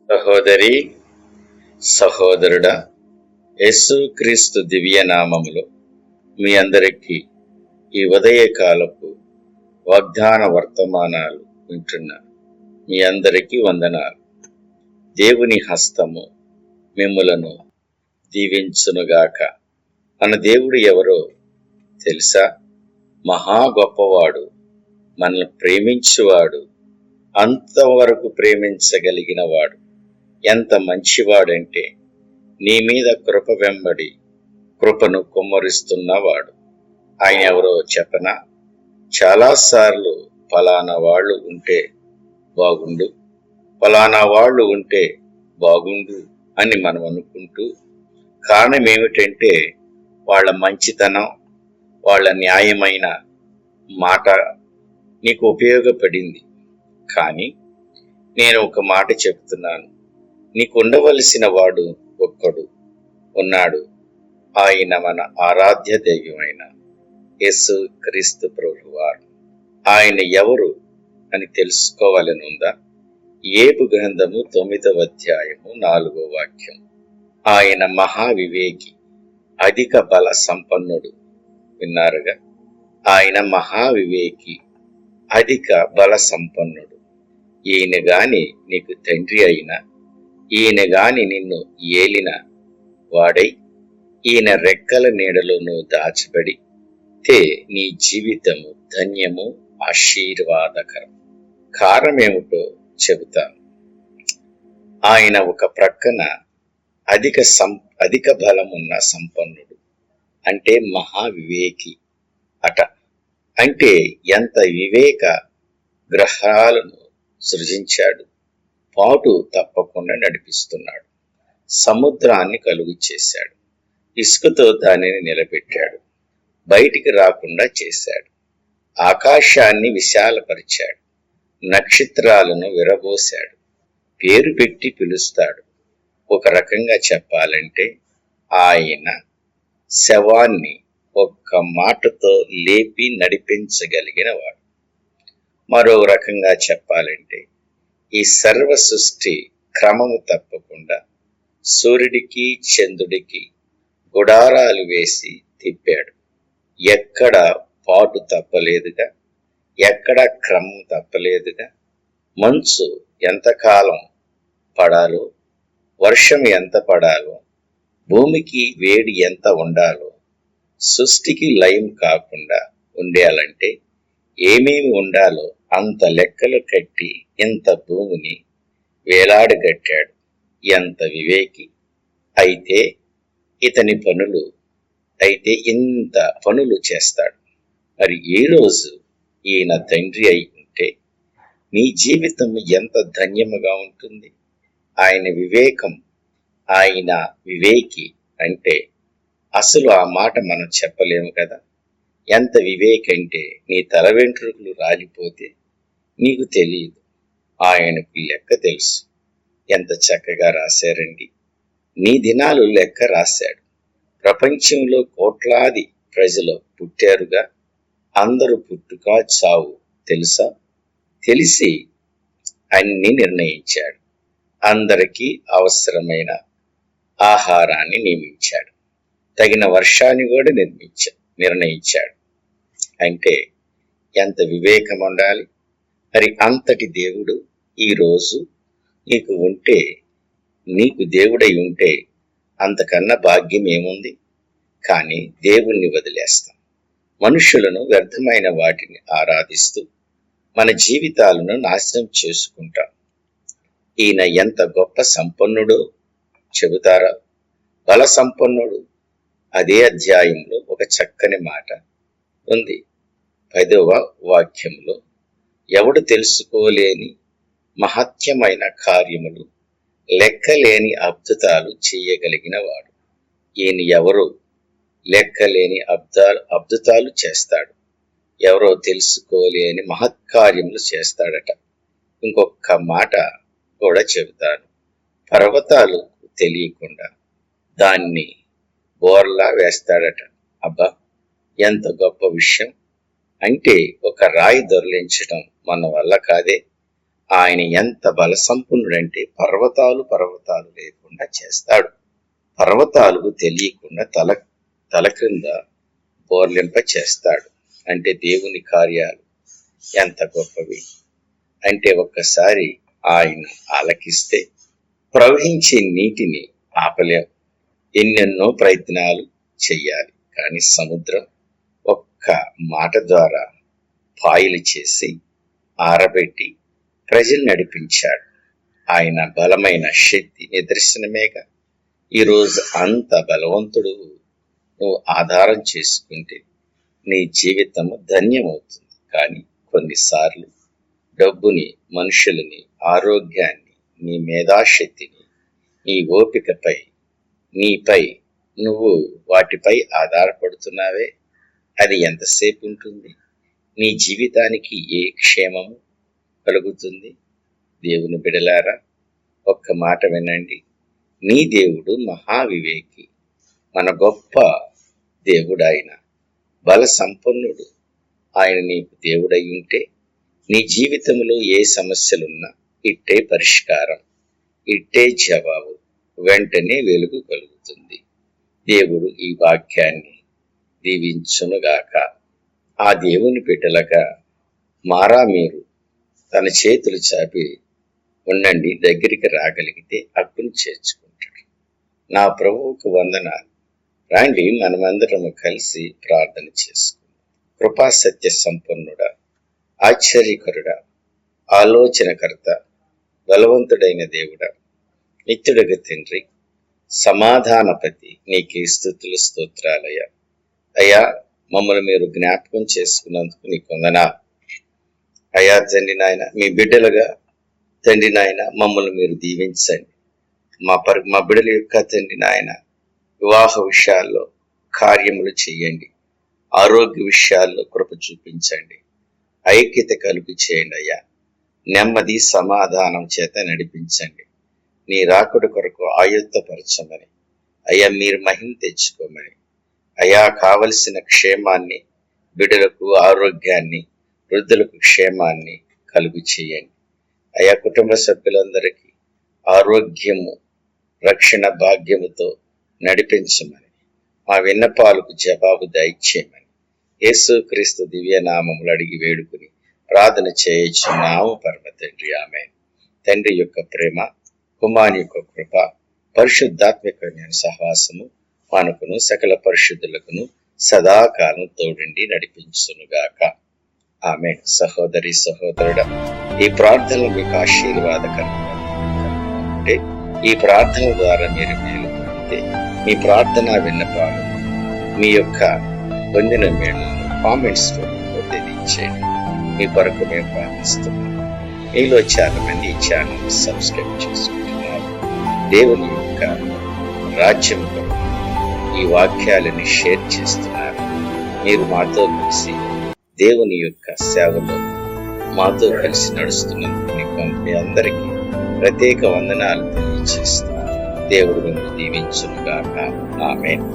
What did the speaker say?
సహోదరి, సహోదరుడా, యేసుక్రీస్తు దివ్య నామములో మీ అందరికీ ఈ ఉదయకాలపు వాగ్దాన వర్తమానాలు వింటున్న మీ అందరికీ వందనాలు. దేవుని హస్తము మిమ్ములను దీవించునుగాక. మన దేవుడు ఎవరో తెలుసా? మహా గొప్పవాడు, మనల్ని ప్రేమించువాడు, అంతవరకు ప్రేమించగలిగిన వాడు. ఎంత మంచివాడంటే నీ మీద కృప వెంబడి కృపను కుమ్మరిస్తున్నవాడు. ఆయన ఎవరో చెప్పనా? చాలాసార్లు ఫలానా వాళ్ళు ఉంటే బాగుండు, ఫలానా వాళ్ళు ఉంటే బాగుండు అని మనం అనుకుంటూ, కారణం ఏమిటంటే వాళ్ళ మంచితనం, వాళ్ళ న్యాయమైన మాట నీకు ఉపయోగపడింది. కానీ నేను ఒక మాట చెప్తున్నాను, నీకు ఉండవలసిన వాడు ఒక్కడు ఉన్నాడు. ఆయన మన ఆరాధ్య దైవమైన యేసుక్రీస్తు ప్రభువారు. ఆయన ఎవరు అని తెలుసుకోవాలనుందా? యోబు గ్రంథము 9వ అధ్యాయము 4వ వాక్యం. ఆయన మహావివేకి, అధిక బల సంపన్నుడు. విన్నారుగా? ఆయన మహావివేకి, అధిక బల సంపన్నుడు. ఈయన గాని నీకు తండ్రి అయినా, ఈయన గాని నిన్ను ఏలిన వాడై, ఈయన రెక్కల నీడలో నువ్వు దాచబడి నీ జీవితము ధన్యము, ఆశీర్వాదకరం. కారణమేమిటో చెబుతాను. ఆయన ఒక ప్రక్కన అధిక బలమున్న సంపన్నుడు, అంటే మహావివేకి అట. అంటే ఎంత వివేక గ్రహాలను సృజించాడు, పాటు తప్పకుండా నడిపిస్తున్నాడు. సముద్రాన్ని కలుగు చేశాడు, ఇసుకతో దానిని నిలబెట్టాడు, బయటికి రాకుండా చేశాడు. ఆకాశాన్ని విశాలపరిచాడు, నక్షత్రాలను విరబోశాడు, పేరు పెట్టి పిలుస్తాడు. ఒక రకంగా చెప్పాలంటే ఆయన శవాన్ని ఒక్క మాటతో లేపి నడిపించగలిగిన వాడు. మరో రకంగా చెప్పాలంటే ఈ సర్వ సృష్టి క్రమము తప్పకుండా సూర్యుడికి చంద్రుడికి గుడారాలు వేసి తిప్పాడు. ఎక్కడ పాటు తప్పలేదుగా, ఎక్కడ క్రమం తప్పలేదుగా. మంచు ఎంతకాలం పడాలో, వర్షం ఎంత పడాలో, భూమికి వేడి ఎంత ఉండాలో, సృష్టికి లయం కాకుండా ఉండాలంటే ఏమేమి ఉండాలో అంత లెక్కలు కట్టి ఇంత భూమిని వేలాడగట్టాడు. ఎంత వివేకి! అయితే ఇంత పనులు చేస్తాడు. మరి ఏ రోజు ఈయన తండ్రి అయి ఉంటే నీ జీవితం ఎంత ధన్యముగా ఉంటుంది. ఆయన వివేకం, ఆయన వివేకి అంటే అసలు ఆ మాట మనం చెప్పలేము కదా. ఎంత వివేకంటే నీ తల వెంట్రుకలు రాలిపోతే నీకు తెలియదు, ఆయనకు లెక్క తెలుసు. ఎంత చక్కగా రాశారండి. నీ దినాలు లెక్క రాశాడు. ప్రపంచంలో కోట్లాది ప్రజలు పుట్టారుగా, అందరూ పుట్టుక చావు తెలుసా? తెలిసి అన్ని నిర్ణయించాడు. అందరికీ అవసరమైన ఆహారాన్ని నియమించాడు, తగిన వర్షాన్ని కూడా నిర్ణయించాడు. అంటే ఎంత వివేకం ఉండాలి. మరి అంతటి దేవుడు ఈరోజు నీకు ఉంటే, నీకు దేవుడై ఉంటే అంతకన్నా భాగ్యం ఏముంది? కానీ దేవుణ్ణి వదిలేస్తాం, మనుషులను వ్యర్థమైన వాటిని ఆరాధిస్తూ మన జీవితాలను నాశనం చేసుకుంటాం. ఈయన ఎంత గొప్ప సంపన్నుడో చెబుతారా? బల సంపన్నుడు. అదే అధ్యాయంలో ఒక చక్కని మాట ఉంది. 10వ వాక్యంలో, ఎవడు తెలుసుకోలేని మహత్యమైన కార్యములు, లెక్కలేని అద్భుతాలు చేయగలిగిన వాడు. ఈయన ఎవరో లెక్కలేని అద్భుతాలు చేస్తాడు. ఎవరో తెలుసుకోలేని మహత్కార్యములు చేస్తాడట. ఇంకొక మాట కూడా చెబుతాను. పర్వతాలు తెలియకుండా దాన్ని బోర్లా వేస్తాడట. అబ్బా, ఎంత గొప్ప విషయం! అంటే ఒక రాయి దొర్లించడం మన వల్ల కాదే, ఆయన ఎంత బలసంపన్నుడంటే పర్వతాలు లేకుండా చేస్తాడు. పర్వతాలకు తెలియకుండా తల క్రింద బోర్లింప చేస్తాడు. అంటే దేవుని కార్యాలు ఎంత గొప్పవి అంటే ఒక్కసారి ఆయన ఆలకిస్తే ప్రవహించే నీటిని ఆపలేం. ఎన్నెన్నో ప్రయత్నాలు చెయ్యాలి, కానీ సముద్రం ఒక్క మాట ద్వారా పాయలు చేసి ఆరబెట్టి ప్రజలు నడిపించాడు. ఆయన బలమైన శక్తి నిదర్శనమేగా. ఈరోజు అంత బలవంతుడు నువ్వు ఆధారం చేసుకుంటే నీ జీవితం ధన్యమవుతుంది. కానీ కొన్నిసార్లు డబ్బుని, మనుషులని, ఆరోగ్యాన్ని, నీ మేధాశక్తిని, నీ ఓపికపై, నీపై నువ్వు వాటిపై ఆధారపడుతున్నావే, అది ఎంతసేపు ఉంటుంది? నీ జీవితానికి ఏ క్షేమము కలుగుతుంది? దేవుని బిడలారా, ఒక్క మాట వినండి. నీ దేవుడు మహావివేకి, మన గొప్ప దేవుడు. ఆయన బల సంపన్నుడు. ఆయన నీకు దేవుడై ఉంటే నీ జీవితంలో ఏ సమస్యలున్నా ఇట్టే పరిష్కారం, ఇట్టే జవాబు, వెంటనే వెలుగు కలుగుతుంది. దేవుడు ఈ వాక్యాన్ని దీవించునుగాక. ఆ దేవుని బిడ్డలుగా మారా మీరు తన చేతులు చాపి ఉండండి. దగ్గరికి రాగలిగితే హక్కును చేర్చుకుంటాడు. నా ప్రభువుకు వందనాలు. రండి, మనమందరము కలిసి ప్రార్థన చేసుకుందాం. కృపా సత్య సంపన్నుడా, ఆశ్చర్యకరుడా, ఆలోచనకర్త, బలవంతుడైన దేవుడా, నిత్యుడగ తండ్రి, సమాధానపతి, నీకే స్తుతులు స్తోత్రాలయ్యా. అయ్యా, మమ్మల్ని మీరు జ్ఞాపకం చేసుకున్నందుకు నీకు వందనాలు. అయ్యా తండ్రి నాయన, మీ బిడ్డలుగా తండ్రి నాయన మమ్మల్ని మీరు దీవించండి. మా బిడ్డల యొక్క తండ్రి నాయన వివాహ విషయాల్లో కార్యములు చేయండి. ఆరోగ్య విషయాల్లో కృప చూపించండి. ఐక్యత కలుగు చేయండి అయ్యా. నెమ్మది సమాధానం చేత నడిపించండి. నీ రాకుడి కొరకు ఆయుత్తపరచమని అయ్యా, మీరు మహిమ తెచ్చుకోమని అయ్యా, కావలసిన క్షేమాన్ని, బిడ్డలకు ఆరోగ్యాన్ని, వృద్ధులకు క్షేమాన్ని కలుగు చేయండి అయ్యా. కుటుంబ సభ్యులందరికీ ఆరోగ్యము, రక్షణ భాగ్యముతో నడిపించమని, మా విన్నపాలకు జవాబు దయచేయమని యేసుక్రీస్తు దివ్యనామములు అడిగి వేడుకుని ప్రార్థన చేయుచున్నాము పరమ తండ్రి, ఆమేన్. తండ్రి యొక్క ప్రేమ, కుమారుని యొక్క కృప, పరిశుద్ధాత్మిక సహవాసము మనకును సకల పరిశుద్ధులకును సదాకాలం తోడుండి నడిపించునుగాక, ఆమేన్. సహోదరి సహోదరుడా, ఈ ప్రార్థనలు మీకు ఆశీర్వాదకరంగా ఉంటే, ఈ ప్రార్థన ద్వారా మీరు మేలు పొందితే, మీ ప్రార్థన విన్నపాలు, మీ యొక్క పొందిన మేలును కామెంట్స్ రూపంలో తెలియచేయండి. మీ కొరకు మేము ప్రార్థిస్తున్నాం. మీలో చాలా మంది ఈ ఛానల్ సబ్స్క్రైబ్ చేసుకుంటున్నారు. దేవుని యొక్క రాజ్యం కొరకు ఈ వాక్యాలని షేర్ చేస్తున్నారు. మీరు మాతో కలిసి దేవుని యొక్క సేవలో మాతో కలిసి నడుస్తున్నందుకు మీ అందరికీ ప్రత్యేక వందనాలు తెలియజేస్తున్నారు. దేవుడు మిమ్మల్ని దీవించునుగాక, ఆమేన్.